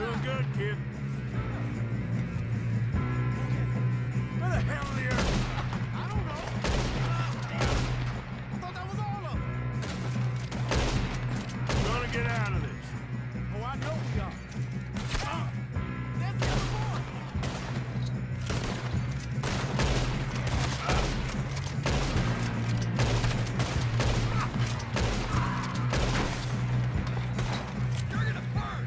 Doing good, kid. Where the hell are you? I don't know. I thought that was all of them. We're gonna get out of this. Oh, I know we are. There's the other boy. You're gonna burn.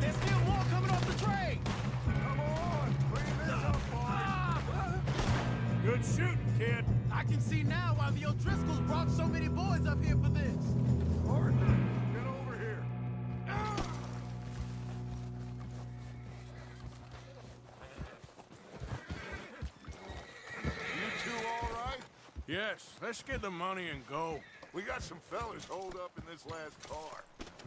There's still more coming off the train. Come on, clean this up, boys. Good shooting, kid. I can see now why the O'Driscolls brought so many boys up here for this. Arthur, get over here. You two all right? Yes, let's get the money and go. We got some fellas holed up in this last car.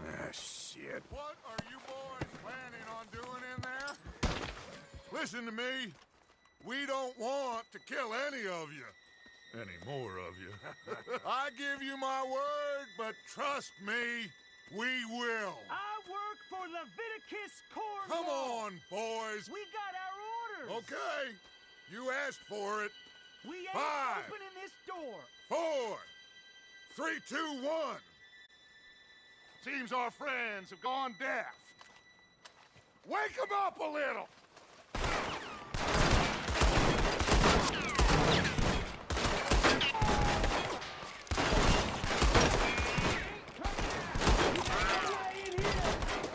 Ah, shit. What are you boys planning on doing in there? Listen to me. We don't want to kill any of you. Any more of you. I give you my word, but trust me, we will. I work for Leviticus Corps. Come on, boys. We got our orders. Okay. You asked for it. We ain't 5, opening this door. 4, 3, 2, 1. Seems our friends have gone deaf. Wake them up a little.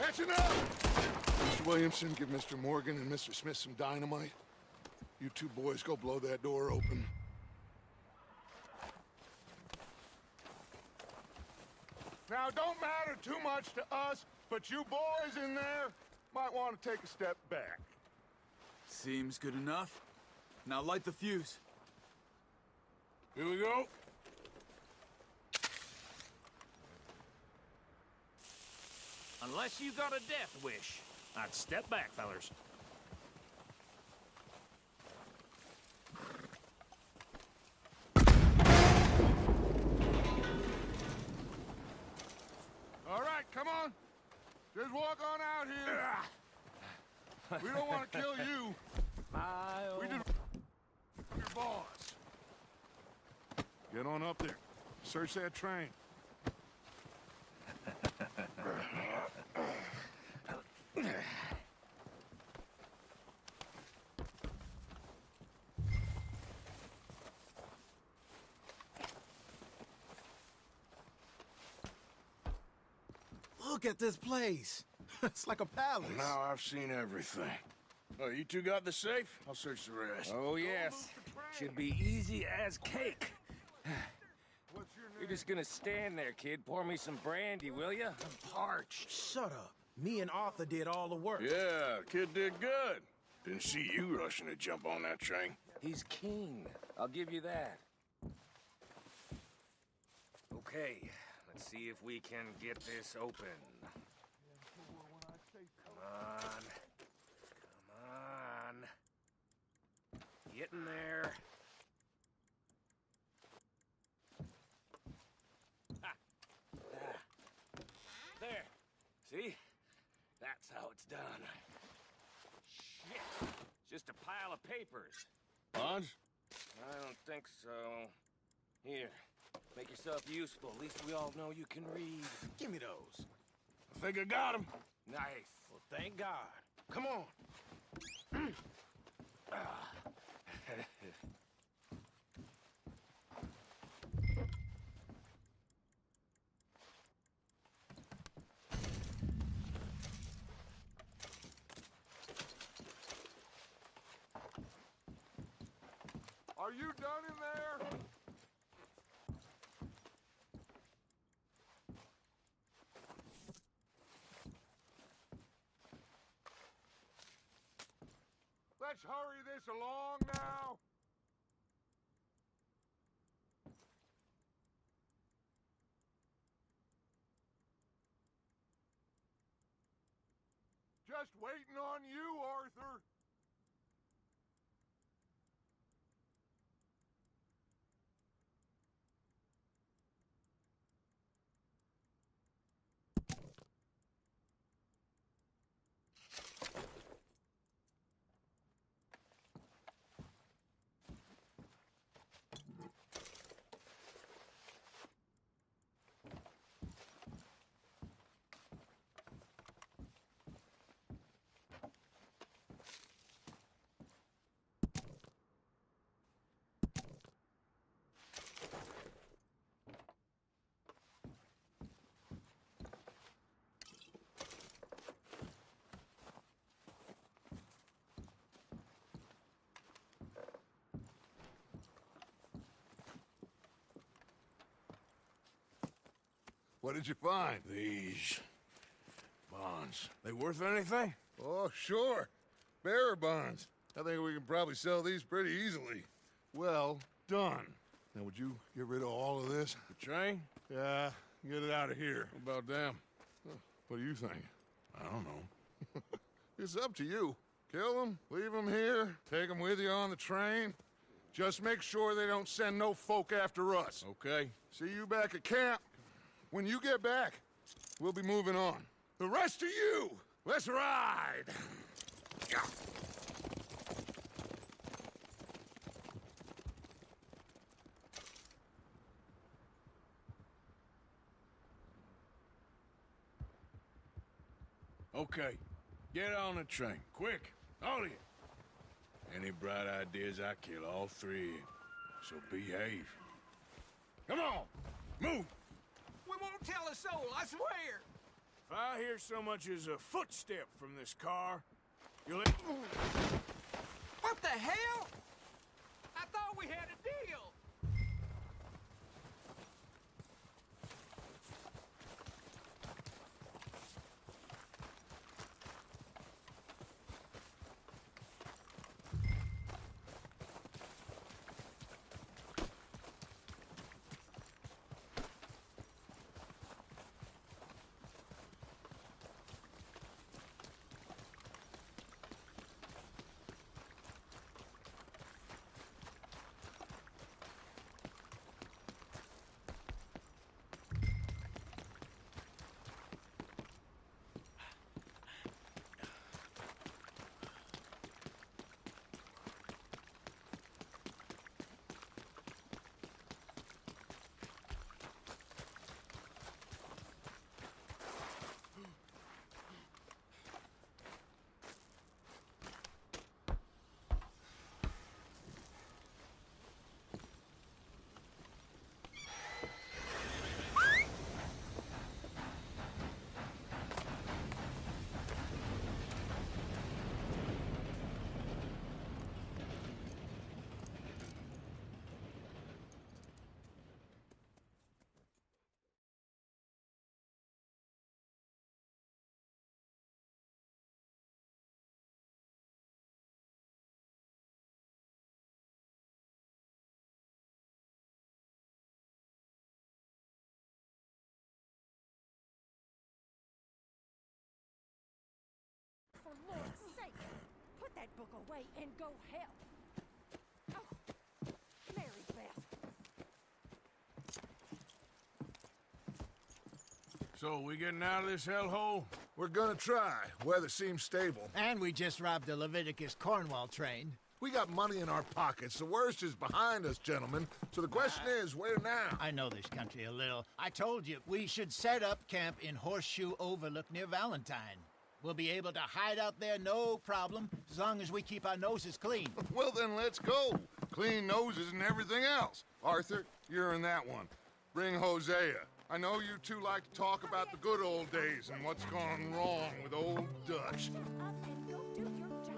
That's enough. Mr. Williamson, give Mr. Morgan and Mr. Smith some dynamite. You two boys go blow that door open. Now, it don't matter too much to us, but you boys in there might want to take a step back. Seems good enough. Now light the fuse. Here we go. Unless you got a death wish, I'd step back, fellers. All right, come on. Just walk on out here. We don't want to kill you. We just your boss. Get on up there. Search that train. Look at this place. It's like a palace. Now I've seen everything. Oh, you two got the safe? I'll search the rest. Oh, yes. Should be easy as cake. What's your name? You're just gonna stand there, kid. Pour me some brandy, will ya? I'm parched. Shut up. Me and Arthur did all the work. Yeah, kid did good. Didn't see you rushing to jump on that train. He's keen. I'll give you that. Okay, let's see if we can get this open. Come on. Come on. Get in there. Ah. Ah. There. See? That's how it's done. Shit. Just a pile of papers. Bonds? I don't think so. Here. Make yourself useful. At least we all know you can read. Give me those. I think I got him. Nice. Well, thank God. Come on. Are you done in there? Let's hurry this along now. Just waiting on you, Arthur. What did you find? These bonds. They worth anything? Oh, sure. Bearer bonds. I think we can probably sell these pretty easily. Well done. Now, would you get rid of all of this? The train? Yeah, get it out of here. What about them? What do you think? I don't know. It's up to you. Kill them, leave them here, take them with you on the train. Just make sure they don't send no folk after us. Okay. See you back at camp. When you get back, we'll be moving on. The rest of you, let's ride! Yeah. Okay. Get on the train. Quick. All of you. Any bright ideas, I kill all three of you. So behave. Come on! Move! We won't tell a soul, I swear! If I hear so much as a footstep from this car, you'll... What the hell? I thought we had a deal! For Lord's sake, put that book away and go help. Oh, Mary Beth. So, we getting out of this hellhole? We're gonna try. Weather seems stable. And we just robbed a Leviticus Cornwall train. We got money in our pockets. The worst is behind us, gentlemen. So the question is, where now? I know this country a little. I told you, we should set up camp in Horseshoe Overlook near Valentine. We'll be able to hide out there no problem, as long as we keep our noses clean. Well, then let's go. Clean noses and everything else. Arthur, you're in that one. Bring Hosea. I know you two like to talk about the good old days and what's gone wrong with old Dutch. Shut up and go do your job.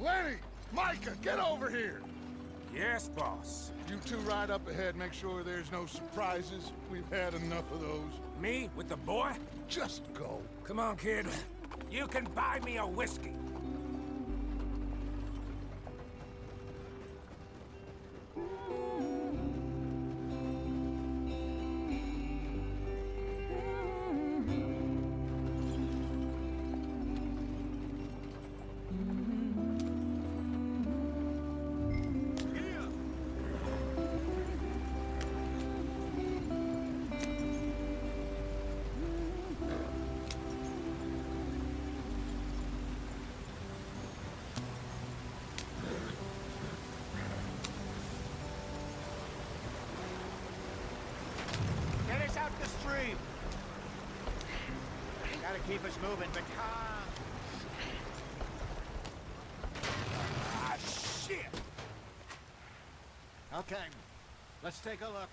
Lenny! Micah, get over here! Yes, boss. You two ride up ahead, make sure there's no surprises. We've had enough of those. Me with the boy? Just go. Come on, kid. You can buy me a whiskey. is moving, but calm. Ah, shit! Okay, let's take a look.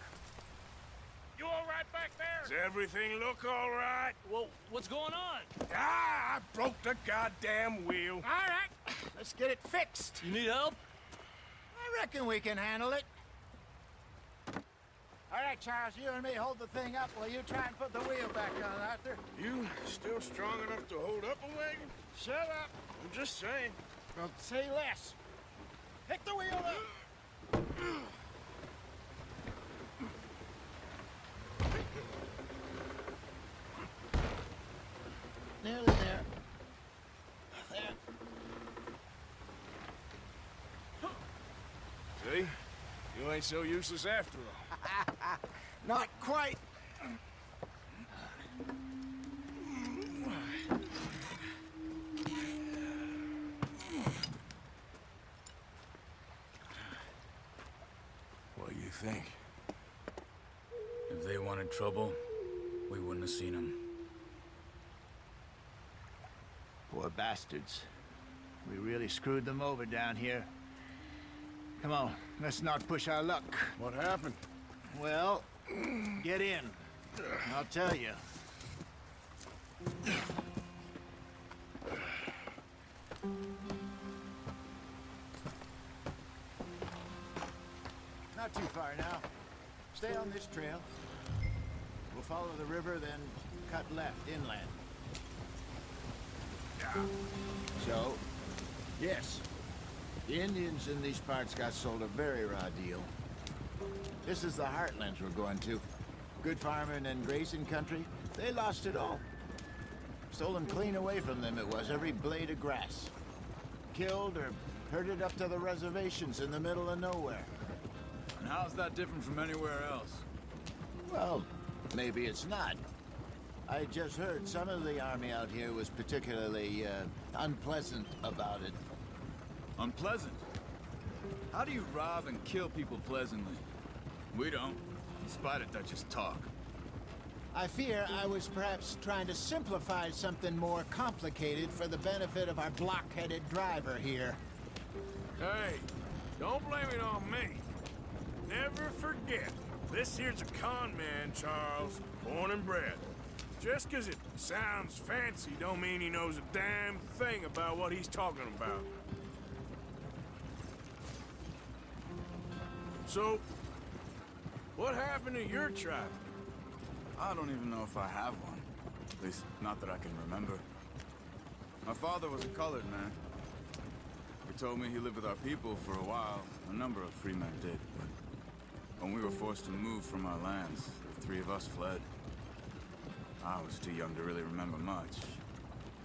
You all right back there? Does everything look all right? Well, what's going on? Ah, I broke the goddamn wheel. All right, let's get it fixed. You need help? I reckon we can handle it. All right, Charles, you and me hold the thing up while you try and put the wheel back on, Arthur. You still strong enough to hold up a wagon? Shut up. I'm just saying. Well, say less. Pick the wheel up. Nearly there. There. See? You ain't so useless after all. Not quite. What do you think? If they wanted trouble, we wouldn't have seen them. Poor bastards. We really screwed them over down here. Come on, let's not push our luck. What happened? Well, get in. I'll tell you. Not too far now. Stay on this trail. We'll follow the river, then cut left inland. So, yes, the Indians in these parts got sold a very raw deal. This is the heartlands we're going to. Good farming and grazing country. They lost it all. Stolen clean away from them it was, every blade of grass. Killed or herded up to the reservations in the middle of nowhere. And how's that different from anywhere else? Well, maybe it's not. I just heard some of the army out here was particularly, unpleasant about it. Unpleasant? How do you rob and kill people pleasantly? We don't, despite it, that just talk. I fear I was perhaps trying to simplify something more complicated for the benefit of our block-headed driver here. Hey, don't blame it on me. Never forget, this here's a con man, Charles, born and bred. Just 'cause it sounds fancy don't mean he knows a damn thing about what he's talking about. So, what happened to your tribe? I don't even know if I have one. At least, not that I can remember. My father was a colored man. He told me he lived with our people for a while. A number of free men did, but when we were forced to move from our lands, the three of us fled. I was too young to really remember much.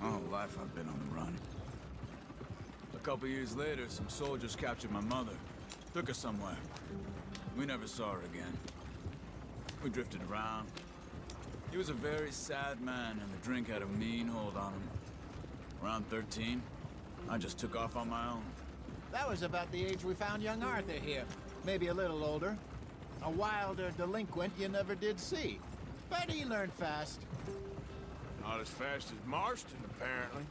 My whole life I've been on the run. A couple years later, some soldiers captured my mother. Took her somewhere. We never saw her again. We drifted around. He was a very sad man, and the drink had a mean hold on him. Around 13, I just took off on my own. That was about the age we found young Arthur here. Maybe a little older. A wilder delinquent you never did see. But he learned fast. Not as fast as Marston, apparently.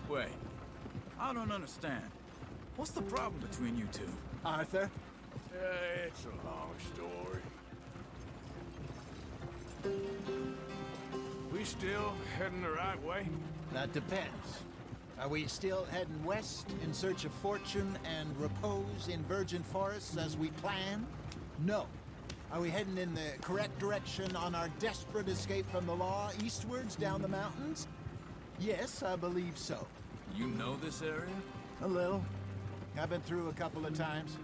Wait, I don't understand. What's the problem between you two? Arthur? It's a long story. We still heading the right way? That depends. Are we still heading west in search of fortune and repose in virgin forests as we planned? No. Are we heading in the correct direction on our desperate escape from the law eastwards down the mountains? Yes, I believe so. You know this area? A little. I've been through a couple of times.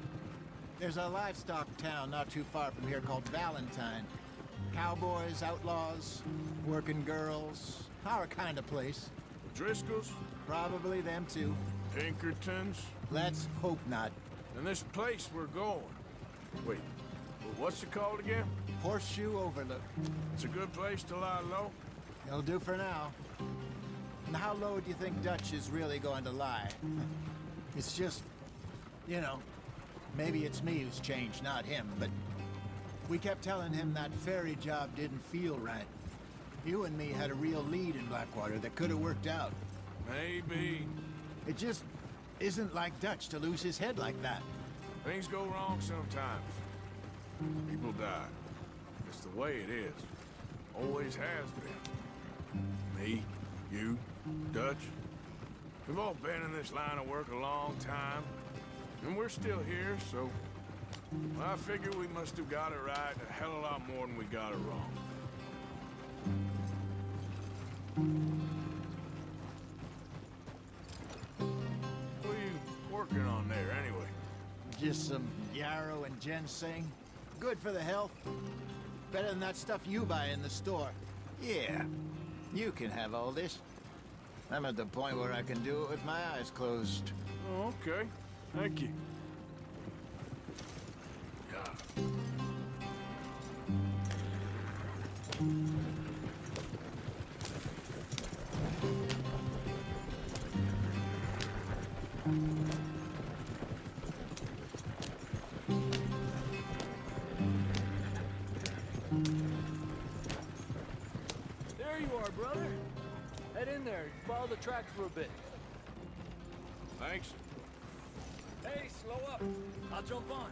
There's a livestock town not too far from here called Valentine. Cowboys, outlaws, working girls, our kind of place. The Driscolls? Probably them too. Pinkertons? Let's hope not. And this place we're going. Wait, what's it called again? Horseshoe Overlook. It's a good place to lie low? It'll do for now. And how low do you think Dutch is really going to lie? It's just, you know, maybe it's me who's changed, not him, but we kept telling him that ferry job didn't feel right. You and me had a real lead in Blackwater that could have worked out. Maybe. It just isn't like Dutch to lose his head like that. Things go wrong sometimes. People die. It's the way it is. Always has been. Me, you, Dutch. We've all been in this line of work a long time. And we're still here, so... I figure we must have got it right a hell of a lot more than we got it wrong. What are you working on there, anyway? Just some yarrow and ginseng. Good for the health. Better than that stuff you buy in the store. Yeah, you can have all this. I'm at the point where I can do it with my eyes closed. Oh, okay. Thank you. Yeah. There you are, brother. Head in there. Follow the tracks for a bit. Thanks. Hey, slow up. I'll jump on.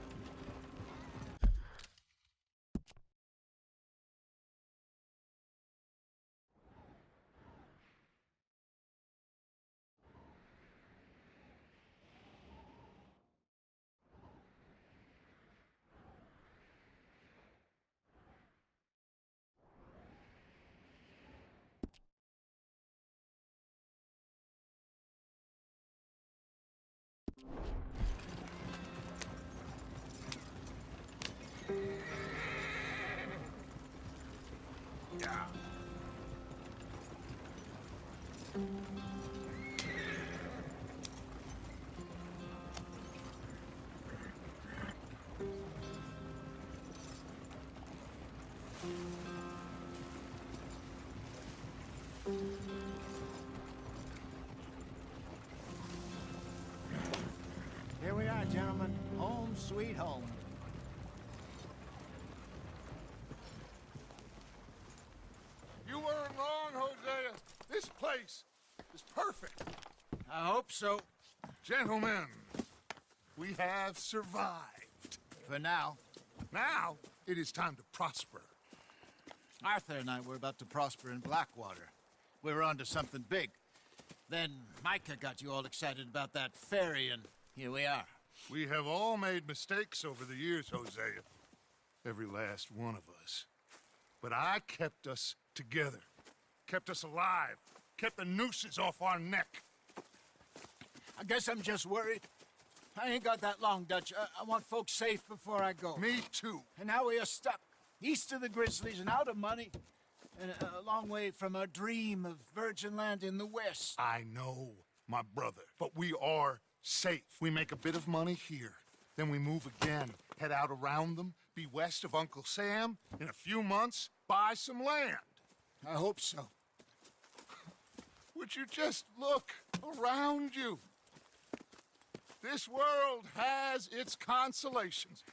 Yeah. Here we are, gentlemen. Home sweet home. You weren't wrong, Hosea. This place is perfect. I hope so. Gentlemen, we have survived. For now. Now, it is time to prosper. Arthur and I were about to prosper in Blackwater. We were onto something big. Then Micah got you all excited about that ferry, and here we are. We have all made mistakes over the years, Hosea. Every last one of us. But I kept us together. Kept us alive. Kept the nooses off our neck. I guess I'm just worried. I ain't got that long, Dutch. I want folks safe before I go. Me too. And now we are stuck, east of the Grizzlies and out of money, and a long way from our dream of virgin land in the west. I know, my brother, but we are safe. We make a bit of money here, then we move again, head out around them, be west of Uncle Sam, in a few months, buy some land. I hope so. Would you just look around you? This world has its consolations.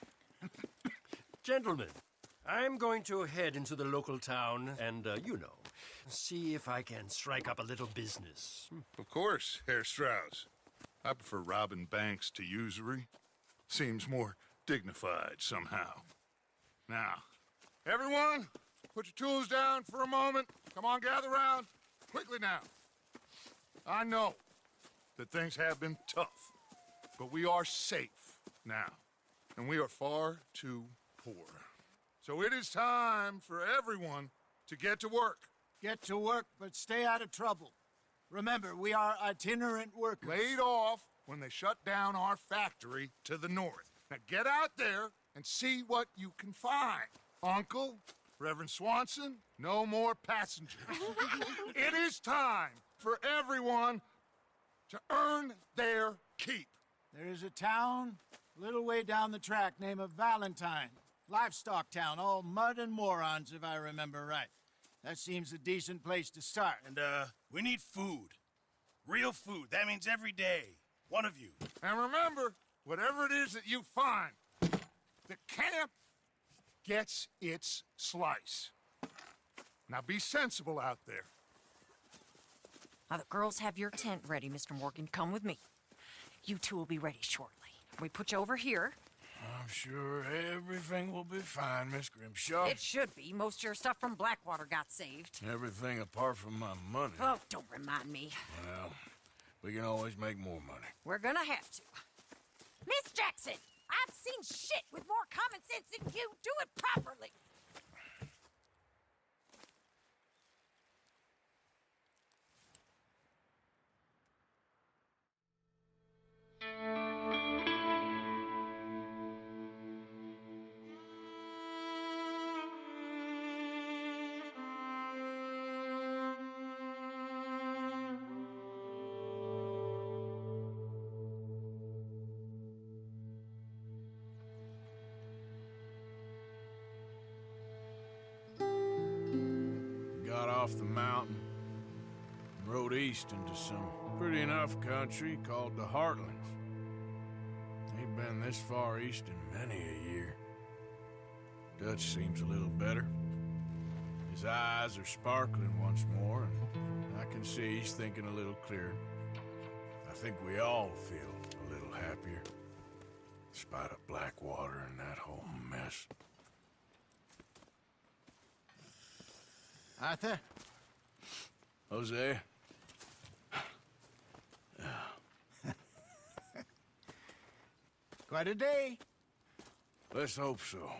Gentlemen, I'm going to head into the local town and, see if I can strike up a little business. Of course, Herr Strauss. I prefer robbing banks to usury. Seems more dignified somehow. Now, everyone, put your tools down for a moment. Come on, gather round. Quickly now. I know that things have been tough, but we are safe now, and we are far too poor. So it is time for everyone to get to work. Get to work, but stay out of trouble. Remember, we are itinerant workers. Laid off when they shut down our factory to the north. Now get out there and see what you can find. Uncle, Reverend Swanson, no more passengers. It is time for everyone to earn their keep. There is a town a little way down the track named Valentine. Livestock town, all mud and morons, if I remember right. That seems a decent place to start. And, we need food. Real food. That means every day. One of you. And remember, whatever it is that you find, the camp gets its slice. Now be sensible out there. Now, the girls have your tent ready, Mr. Morgan. Come with me. You two will be ready shortly. We put you over here. I'm sure everything will be fine, Miss Grimshaw. It should be. Most of your stuff from Blackwater got saved. Everything apart from my money. Oh, don't remind me. Well, we can always make more money. We're gonna have to. Miss Jackson, I've seen shit with more common sense than you. Do it properly. Got off the mountain and rode east into some pretty enough country called the Heartlands. Ain't been this far east in many a year. Dutch seems a little better. His eyes are sparkling once more, and I can see he's thinking a little clearer. I think we all feel a little happier, despite of Blackwater and that whole mess. Arthur? Jose? Quite a day. Let's hope so.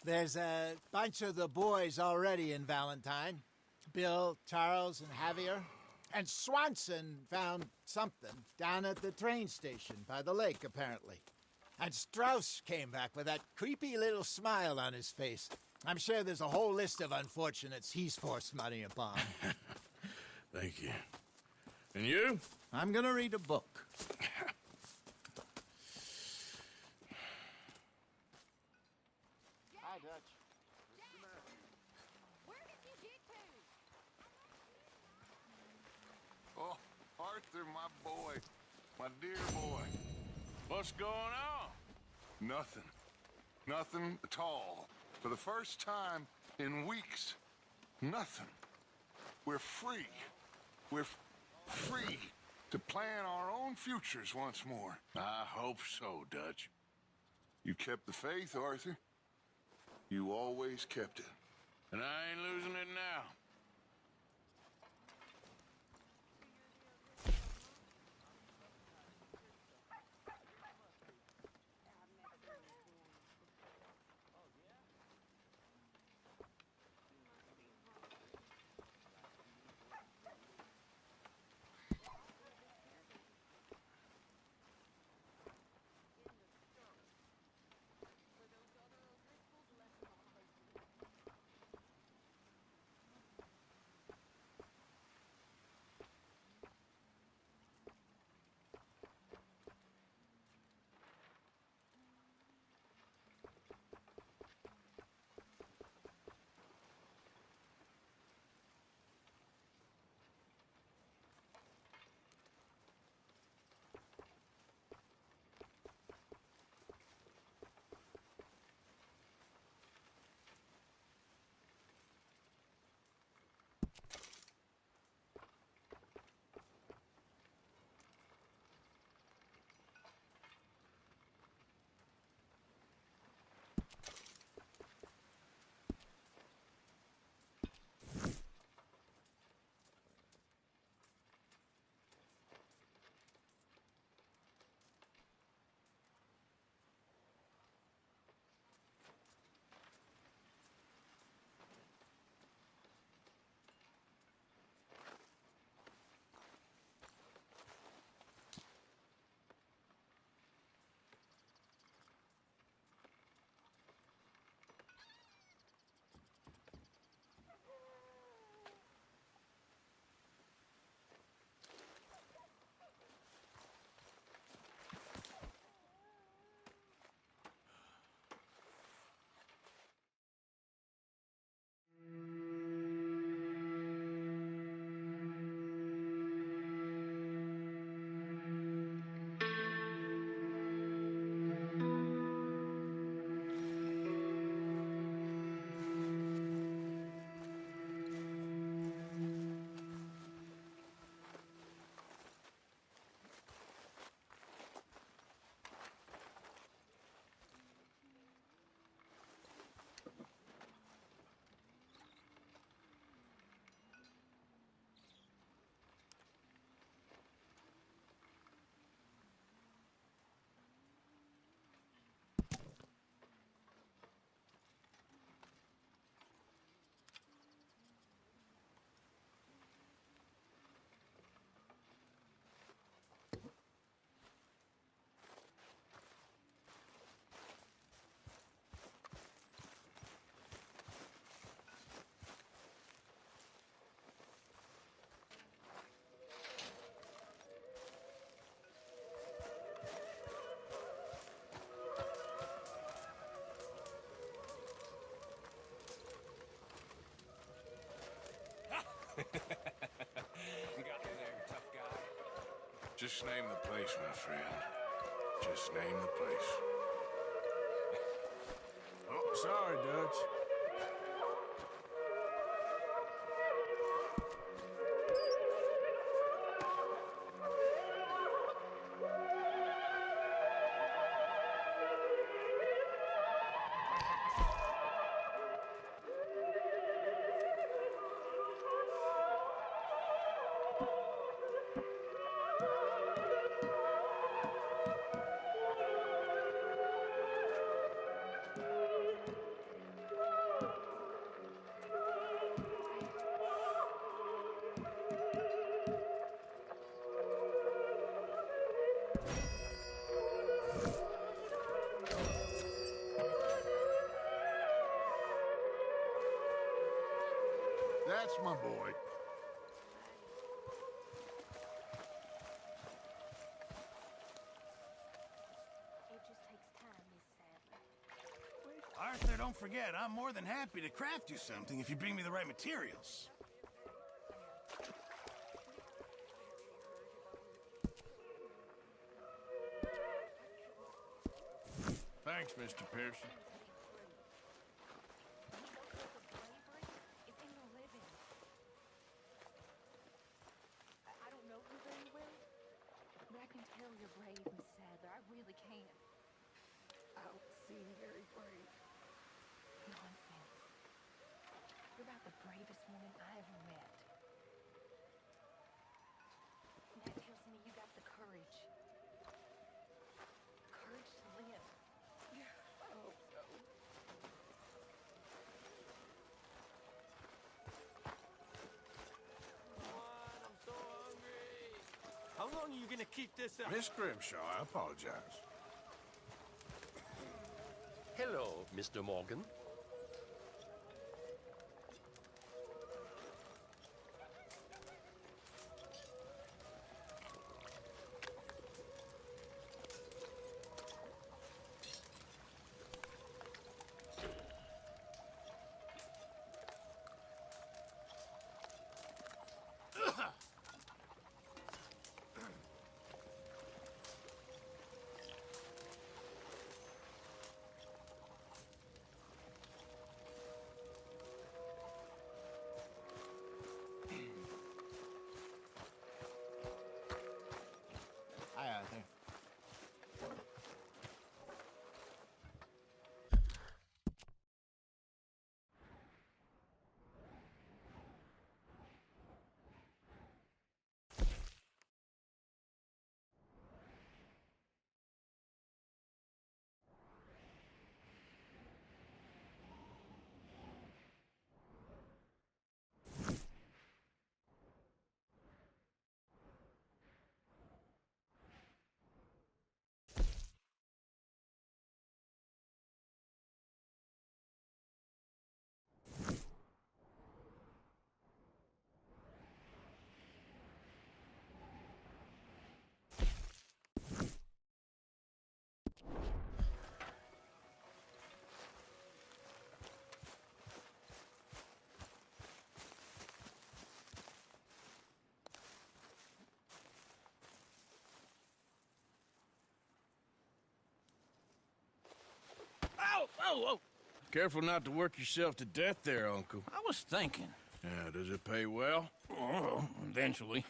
There's a bunch of the boys already in Valentine. Bill, Charles, and Javier. And Swanson found something down at the train station by the lake, apparently. And Strauss came back with that creepy little smile on his face. I'm sure there's a whole list of unfortunates he's forced money upon. Thank you. And you? I'm gonna read a book. Hi, Dutch. Where did you get to? Oh, Arthur, my boy. My dear boy. What's going on? Nothing. Nothing at all. For the first time in weeks, nothing. We're free. We're free to plan our own futures once more. I hope so, Dutch. You kept the faith, Arthur. You always kept it. And I ain't losing it now. Just name the place, my friend. Just name the place. Oh, sorry, Dutch. That's my boy. Arthur, don't forget, I'm more than happy to craft you something if you bring me the right materials. Thanks, Mr. Pearson. I can tell you're brave, Miss Sadler. I really can. I don't seem very brave. Nonsense. You're about the bravest woman I ever met. And that tells me you got the courage. Courage to live. I hope so. I'm so hungry. How long are you gonna keep this up? Miss Grimshaw, I apologize. Hello, Mr. Morgan. Hi, Arthur. Oh! Careful not to work yourself to death there, Uncle. I was thinking. Yeah, does it pay well? Oh, eventually.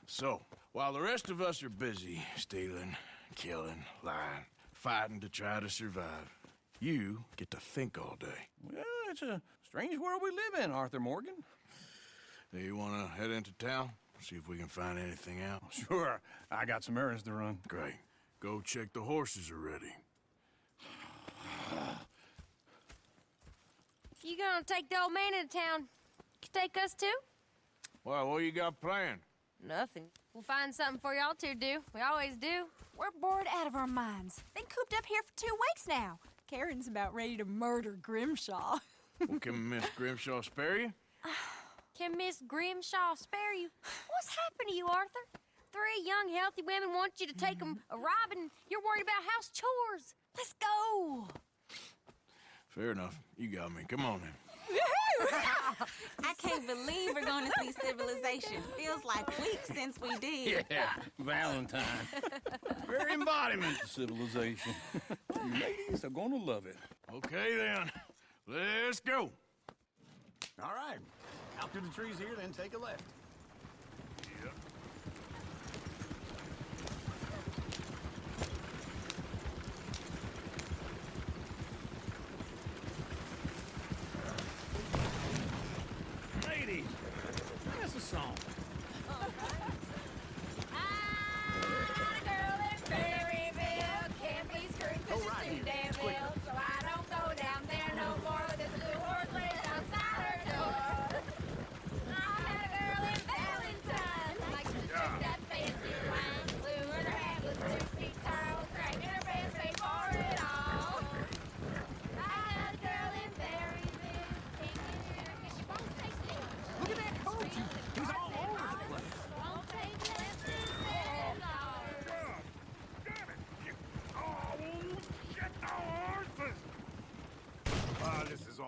So, while the rest of us are busy stealing, killing, lying, fighting to try to survive, you get to think all day. Well, it's a strange world we live in, Arthur Morgan. Do you want to head into town? See if we can find anything out? Sure. I got some errands to run. Great. Go check the horses are ready. You gonna take the old man into town? Take us too? Well, what you got planned? Nothing. We'll find something for y'all to do. We always do. We're bored out of our minds. Been cooped up here for 2 weeks now. Karen's about ready to murder Grimshaw. Well, can Miss Grimshaw spare you? Can Miss Grimshaw spare you? What's happened to you, Arthur? 3 young, healthy women want you to take them a robbing. You're worried about house chores. Let's go. Fair enough. You got me. Come on, then. I can't believe we're going to see civilization. Feels like weeks since we did. Yeah, Valentine. Very embodiment of civilization. You ladies are gonna love it. Okay, then. Let's go. All right. Out through the trees here, then take a left. Yep. Ladies, that's a song.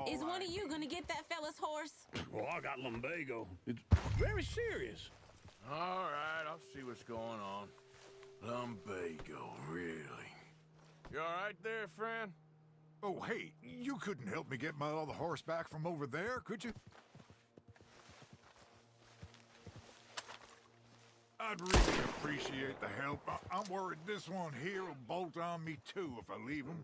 Is one of you gonna get that fella's horse? Well, I got lumbago. It's very serious. All right, I'll see what's going on. Lumbago, really? You all right there, friend? Oh, hey, you couldn't help me get my other horse back from over there, could you? I'd really appreciate the help. I'm worried this one here will bolt on me too if I leave him.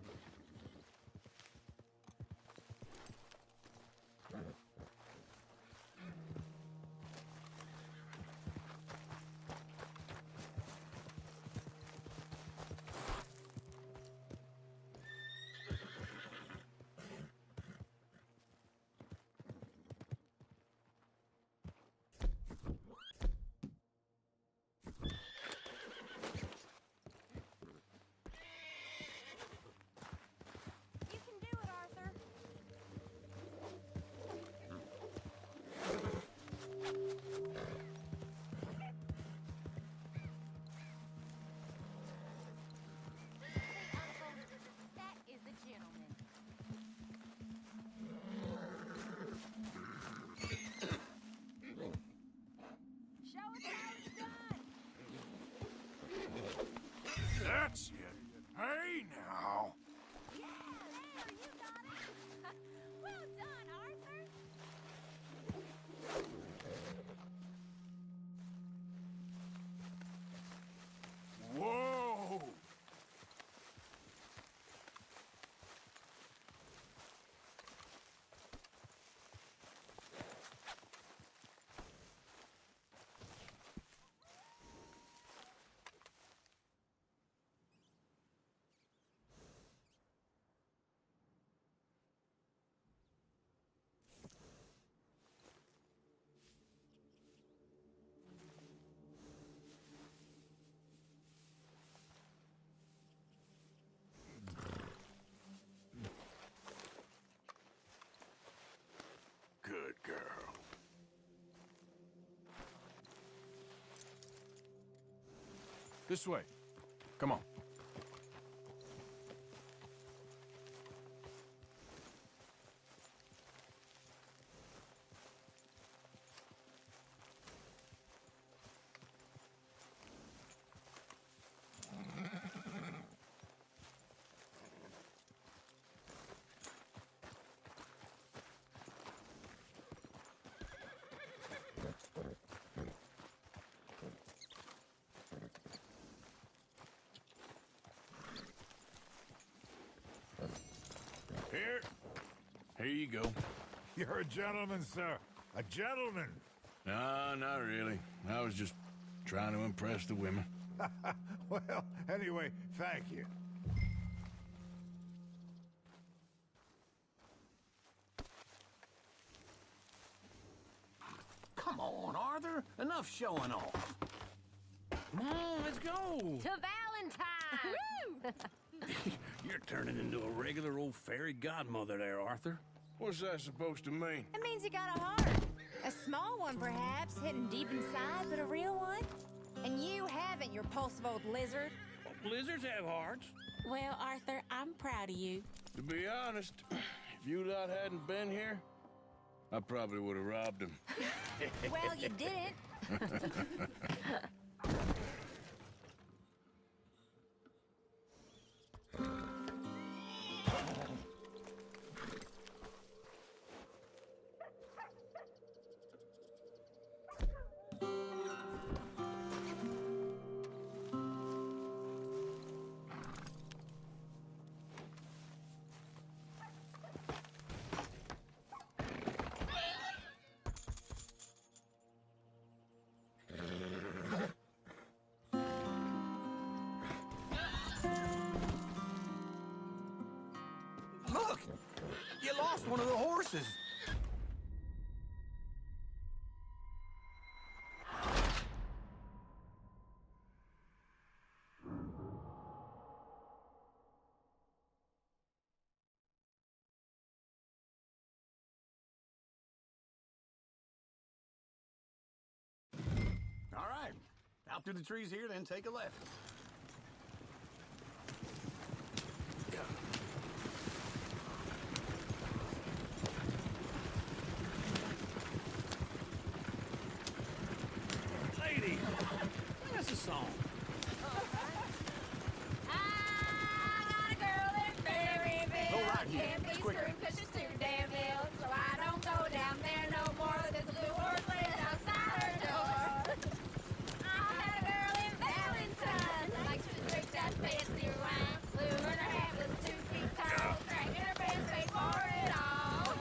That's it. Hey, now. Yeah, there, you got it. Well done, Arthur. Whoa! Good girl. This way. Come on. Here you go. You're a gentleman, sir. A gentleman. No, not really. I was just trying to impress the women. Well, anyway, thank you. Come on, Arthur. Enough showing off. Come on, let's go. To Valentine! You're turning into a regular old fairy godmother there, Arthur. What's that supposed to mean? It means you got a heart. A small one, perhaps, hidden deep inside, but a real one. And you haven't, you repulsive old lizard. Well, lizards have hearts. Well, Arthur, I'm proud of you. To be honest, if you lot hadn't been here, I probably would have robbed him. Well, you didn't. Look! You lost one of the horses. All right. Out through the trees here, then take a left. Lady, sing us a song. I got a girl in Berryville. Go right here. Can't be It's quicker. screwed 'cause she's too damn ill. So I don't go down there no more. There's a blue horse laying outside her door. I had a girl in Valentine. Likes to drink that fancy wine. Blue and her hat was 2 feet tall. Cracking her pants paid for it all.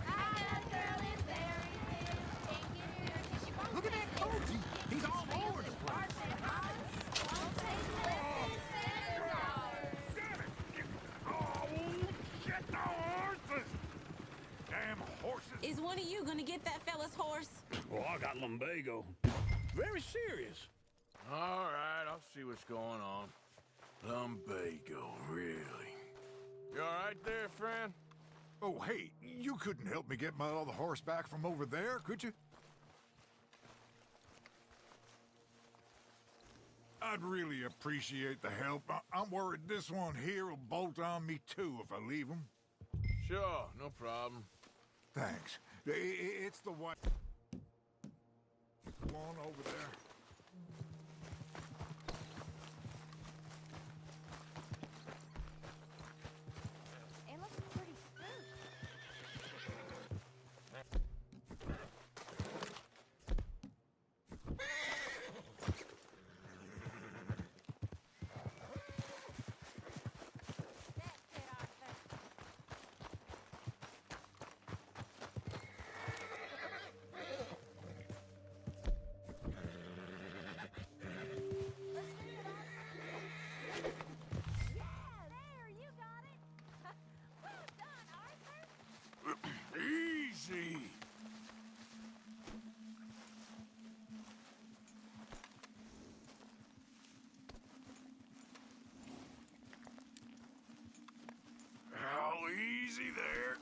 I had a girl in Berryville. Can't get her 'cause she won't Look at that coach. He's all over the place. Is one of you gonna get that fella's horse? Well, I got lumbago. Very serious. All right, I'll see what's going on. Lumbago, really? You all right there, friend? Oh, hey, you couldn't help me get my other horse back from over there, could you? I'd really appreciate the help. I'm worried this one here will bolt on me too if I leave him. Sure, no problem. Thanks. It's the one over there. It looks pretty smooth. Easy. How easy there.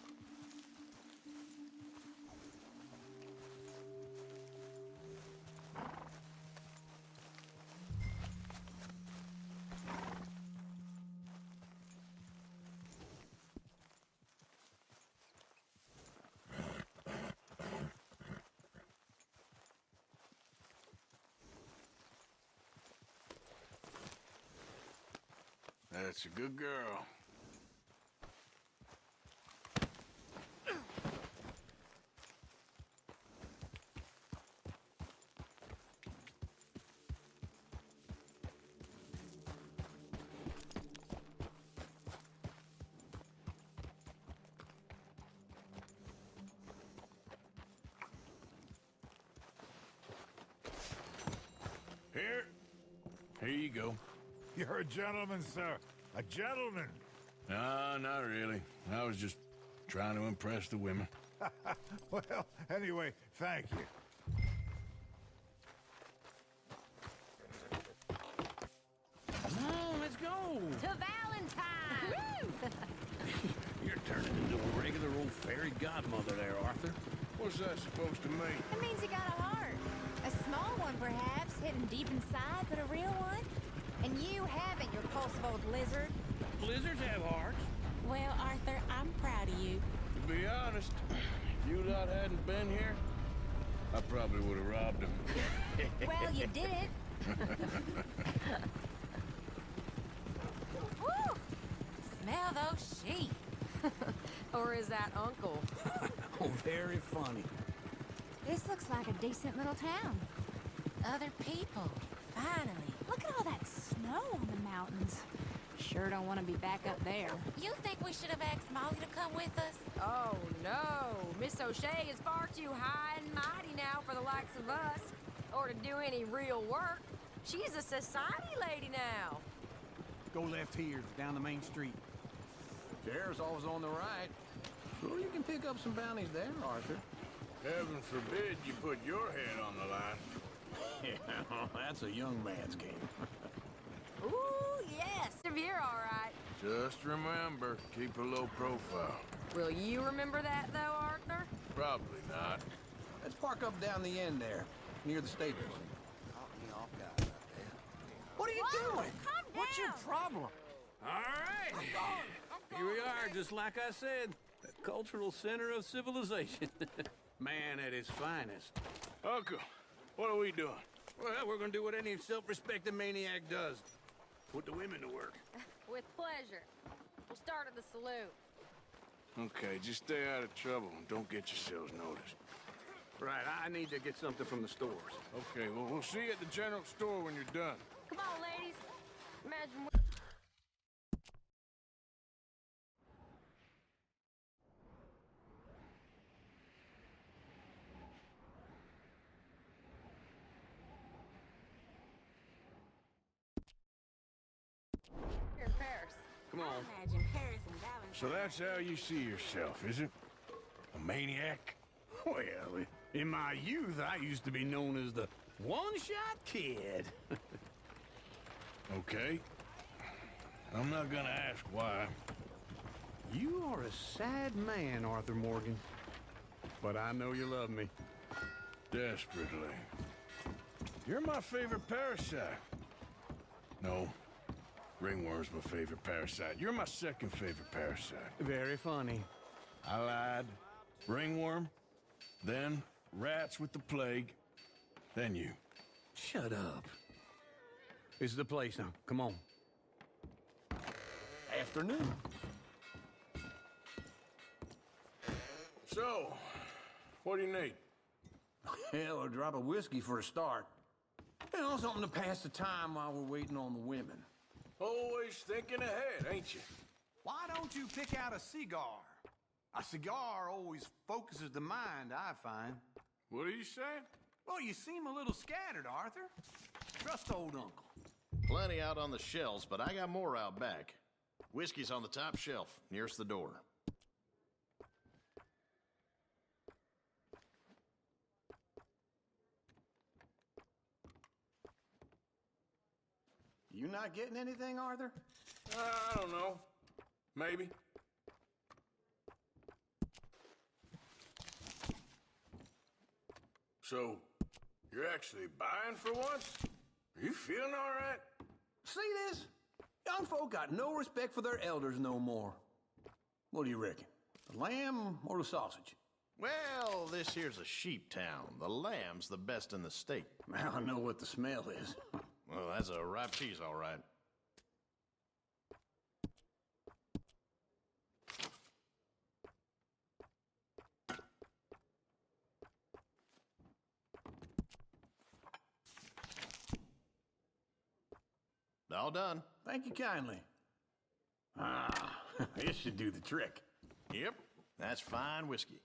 That's a good girl. Here you go. You're a gentleman, sir. A gentleman. No, not really. I was just trying to impress the women. Well, anyway, thank you. Come on, let's go. To Valentine! You're turning into a regular old fairy godmother there, Arthur. What's that supposed to mean? It means you got a heart. A small one, perhaps, hidden deep inside, but a real one. And you haven't, you repulsive old lizard. Lizards have hearts. Well, Arthur, I'm proud of you. To be honest, if you lot hadn't been here, I probably would have robbed him. Well, you did. Woo! Smell those sheep. Or is that Uncle? Oh, very funny. This looks like a decent little town. Other people, finally. Look at all that snow on the mountains. Sure don't want to be back up there. You think we should have asked Molly to come with us? Oh, no. Miss O'Shea is far too high and mighty now for the likes of us, or to do any real work. She's a society lady now. Go left here, down the main street. Sheriff's always on the right. Sure, you can pick up some bounties there, Arthur. Heaven forbid you put your head on the line. Yeah, that's a young man's game. Ooh, yes. If you're all right. Just remember, keep a low profile. Will you remember that, though, Arthur? Probably not. Let's park up down the end there, near the stables. What are you doing? Calm down. What's your problem? All right. Here we are, just like I said. The cultural center of civilization. Man at his finest. Uncle, what are we doing? Well, we're gonna do what any self-respecting maniac does. Put the women to work. With pleasure. We'll start at the saloon. Okay, just stay out of trouble and don't get yourselves noticed. Right, I need to get something from the stores. Okay, well, we'll see you at the general store when you're done. Come on, ladies. Imagine You're in Paris. Come on. Imagine Paris and Valentine. So that's how you see yourself, is it? A maniac? Well, in my youth, I used to be known as the one-shot kid. Okay. I'm not gonna ask why. You are a sad man, Arthur Morgan. But I know you love me. Desperately. You're my favorite parasite. No. Ringworm's my favorite parasite. You're my second favorite parasite. Very funny. I lied. Ringworm, then rats with the plague, then you. Shut up. This is the place now. Come on. Afternoon. So, what do you need? Hell, a drop of whiskey for a start. You know, something to pass the time while we're waiting on the women. Always thinking ahead, ain't you? Why don't you pick out a cigar? A cigar always focuses the mind, I find. What are you saying? Well, you seem a little scattered, Arthur. Trust old uncle. Plenty out on the shelves, but I got more out back. Whiskey's on the top shelf, nearest the door. You not getting anything, Arthur? I don't know. Maybe. So, you're actually buying for once? Are you feeling all right? See this? Young folk got no respect for their elders no more. What do you reckon? The lamb or the sausage? Well, this here's a sheep town. The lamb's the best in the state. Now I know what the smell is. Well, that's a ripe cheese, all right. All done. Thank you kindly. Ah, this should do the trick. Yep, that's fine whiskey.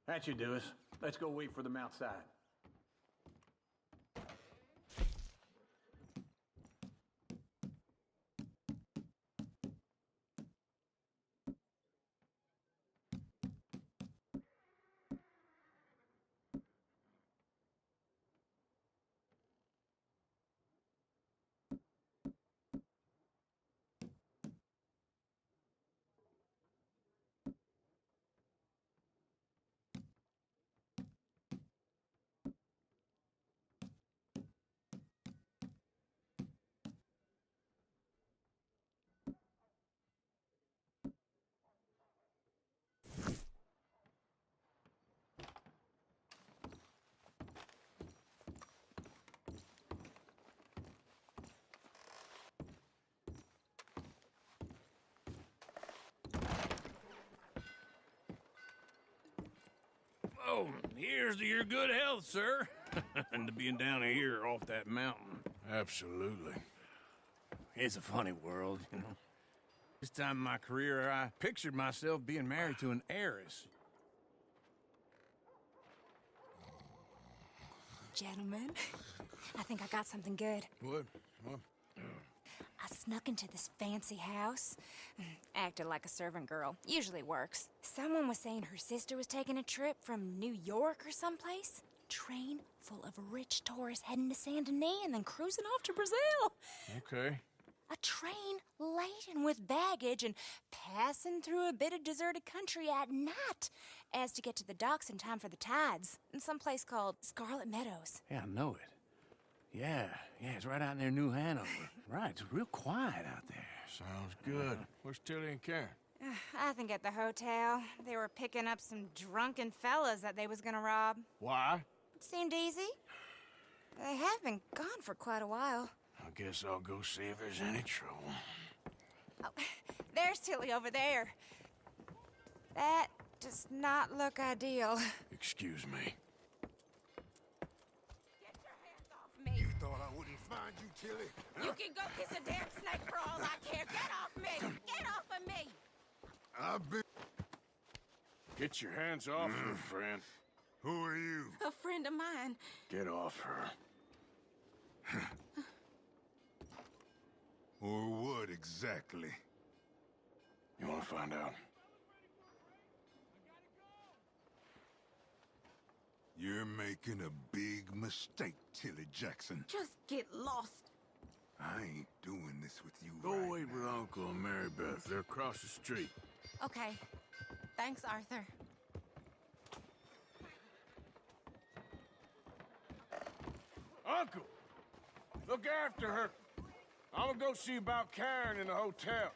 That should do us. Let's go wait for them outside. Oh, here's to your good health, sir. And to being down here off that mountain. Absolutely. It's a funny world, you know. This time in my career, I pictured myself being married to an heiress. Gentlemen, I think I got something good. What? I snuck into this fancy house. Acted like a servant girl. Usually works. Someone was saying her sister was taking a trip from New York or someplace. Train full of rich tourists heading to Saint Denis and then cruising off to Brazil. Okay. A train laden with baggage and passing through a bit of deserted country at night as to get to the docks in time for the tides in some place called Scarlet Meadows. Yeah, I know it. Yeah, it's right out near New Hanover. Right, it's real quiet out there. Sounds good. Where's Tilly and Karen? I think at the hotel. They were picking up some drunken fellas that they was gonna rob. Why? It seemed easy. They have been gone for quite a while. I guess I'll go see if there's any trouble. Oh, there's Tilly over there. That does not look ideal. Excuse me. Get your hands off me. You thought I wouldn't find you, Tilly? You can go kiss a damn snake for all I care. Get off me! Get off of me! I've been... Get your hands off her, friend. Who are you? A friend of mine. Get off her. Or what exactly? You want to find out? You're making a big mistake, Tilly Jackson. Just get lost. I ain't doing this with you Go right wait now. with Uncle and Mary Beth. They're across the street. Okay. Thanks, Arthur. Uncle! Look after her. I'm gonna go see about Karen in the hotel.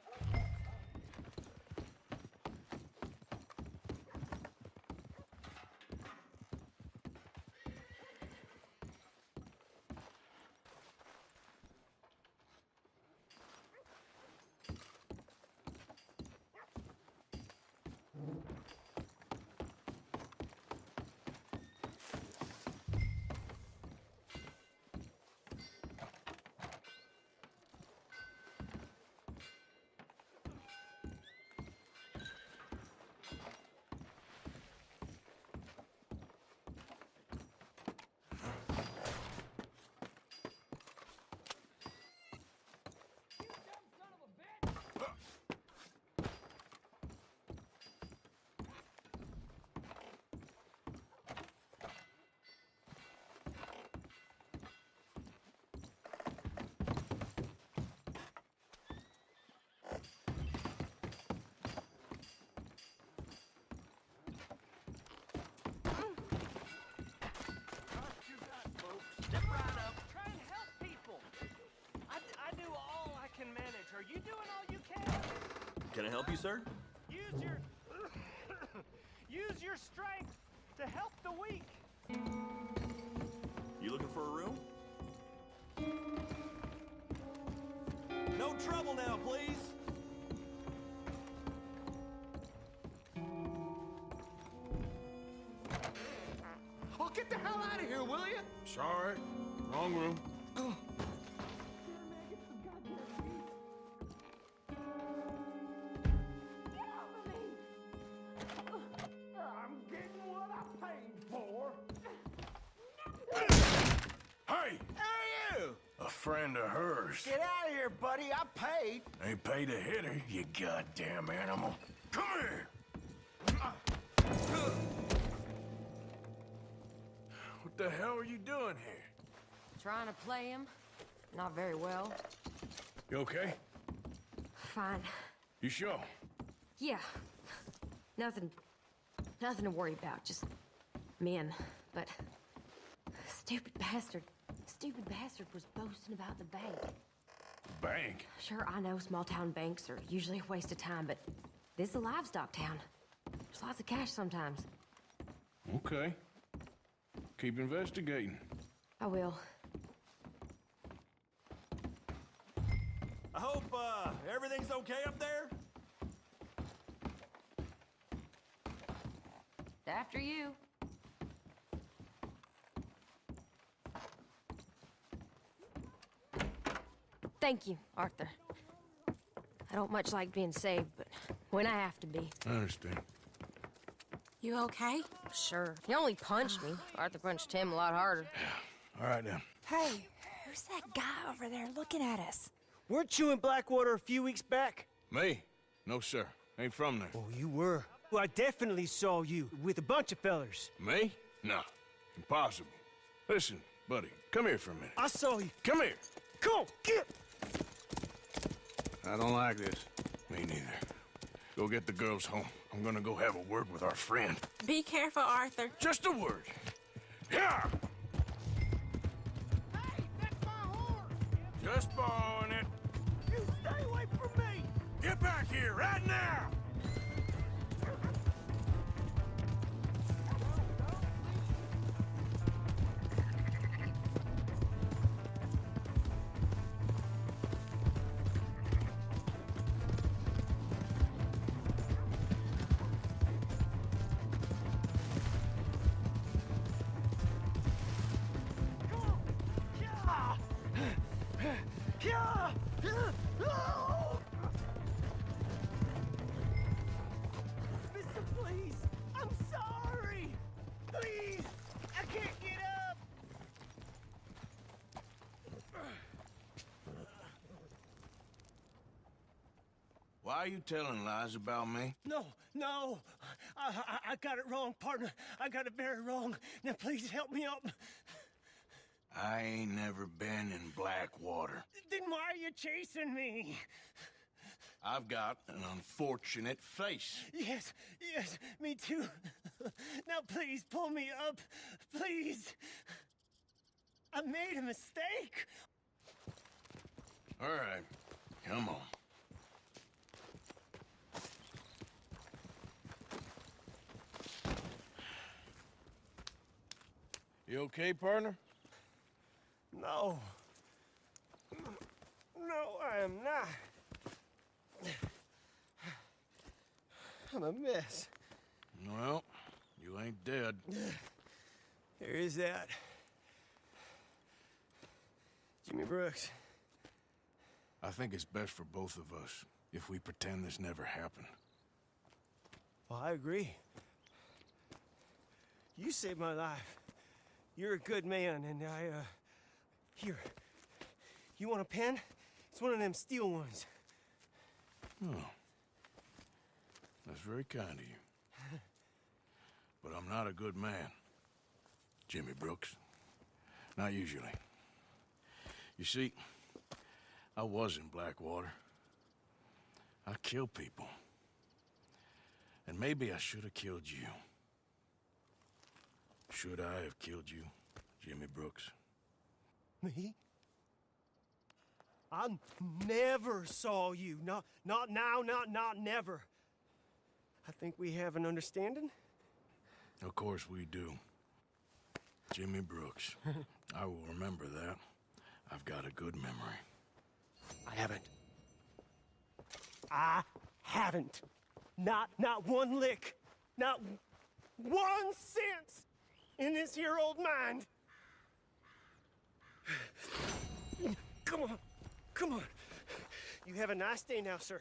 Step right up. Try and help people. I do all I can manage. Are you doing all you can? Can I help you, sir? Use your... use your strength to help the weak. You looking for a room? No trouble now, please. Oh, get the hell out of here, will you? Sorry. Wrong room. I'm getting what I paid for. Hey! Who are you? A friend of hers. Get out of here, buddy. I paid. They paid to hit her, you goddamn animal. Come here! What the hell are you doing here? Trying to play him. Not very well. You okay? Fine. You sure? Yeah. Nothing to worry about. Just men. But stupid bastard was boasting about the bank. Bank? Sure, I know small town banks are usually a waste of time, but this is a livestock town. There's lots of cash sometimes. Okay. Keep investigating. I will. I hope, everything's okay up there? After you. Thank you, Arthur. I don't much like being saved, but when I have to be. I understand. You okay? Sure. He only punched me. Arthur punched him a lot harder. All right, then. Hey, who's that guy over there looking at us? Weren't you in Blackwater a few weeks back? Me? No, sir. Ain't from there. Oh, you were. Well, I definitely saw you with a bunch of fellers. Me? No. Impossible. Listen, buddy, come here for a minute. I saw you. Come here. Come on, get! I don't like this. Me neither. Go get the girls home. I'm gonna go have a word with our friend. Be careful, Arthur. Just a word. Yeah! Hey, that's my horse! Just borrowing it. You stay away from me! Get back here right now! Mister, please! I'm sorry! Please! I can't get up! Why are you telling lies about me? No, no! I got it wrong, partner. I got it very wrong. Now please help me up. I ain't never been in Blackwater. Then why are you chasing me? I've got an unfortunate face. Yes, yes, me too. Now please pull me up, please. I made a mistake. All right, come on. You okay, partner? No. No, I am not. I'm a mess. Well, you ain't dead. There is that. Jimmy Brooks. I think it's best for both of us if we pretend this never happened. Well, I agree. You saved my life. You're a good man, and here. You want a pen? It's one of them steel ones. Oh. That's very kind of you. But I'm not a good man, Jimmy Brooks. Not usually. You see, I was in Blackwater. I killed people. And maybe I should have killed you. Should I have killed you, Jimmy Brooks? Me? I never saw you. Not now, not never. I think we have an understanding. Of course we do. Jimmy Brooks. I will remember that. I've got a good memory. I haven't. Not one lick. Not 1 cent in this here old mind. Come on. Come on. You have a nice day now, sir.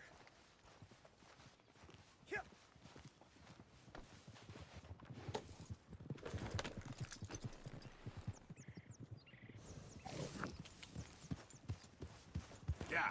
Yep. Yeah.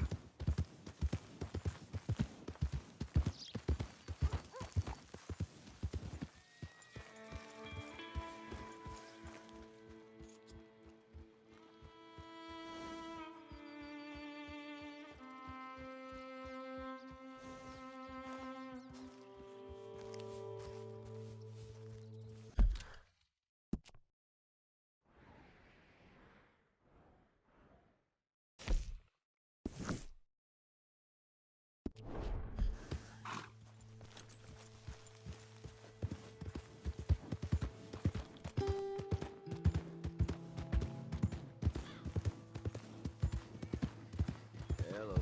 Hello.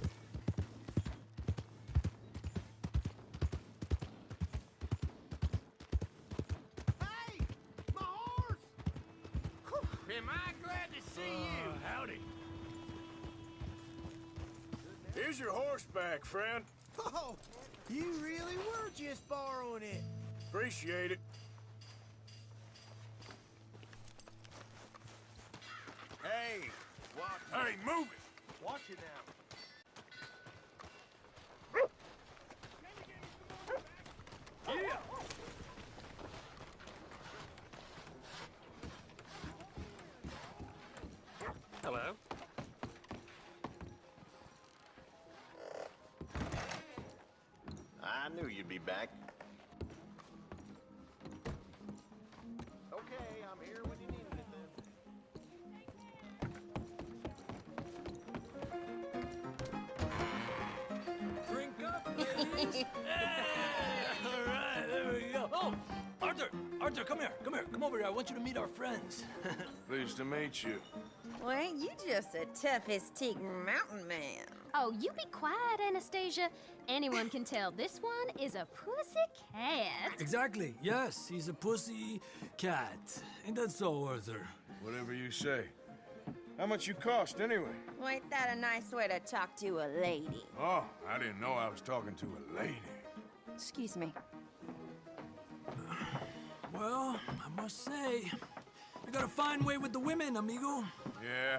Hey! My horse! Am I glad to see you? Howdy. Here's your horseback, friend. Oh, you really were just borrowing it. Appreciate it. Hey, watch Hey, move it! Watch it now. Yeah! Hello. I knew you'd be back. Okay, I'm here when you need me then. Drink up, ladies. All right, there we go. Oh, Arthur, come here. Come over here. I want you to meet our friends. Pleased to meet you. Well, ain't you just a toughest teak mountain man? Oh, you be quiet, Anastasia. Anyone can tell this one is a pussy cat. Exactly. Yes, he's a pussy cat. Ain't that so, Arthur? Whatever you say. How much you cost, anyway? Well, ain't that a nice way to talk to a lady? Oh, I didn't know I was talking to a lady. Excuse me. Well, I must say, I got a fine way with the women, amigo. Yeah,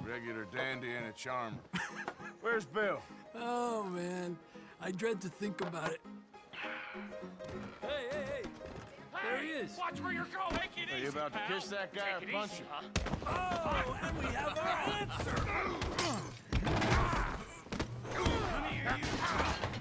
regular dandy and a charmer. Where's Bill? Oh, man. I dread to think about it. Hey! There he is. Watch where you're going. Take it Are you about to kiss that guy or punch him? Oh, and we have our answer. Come here, you.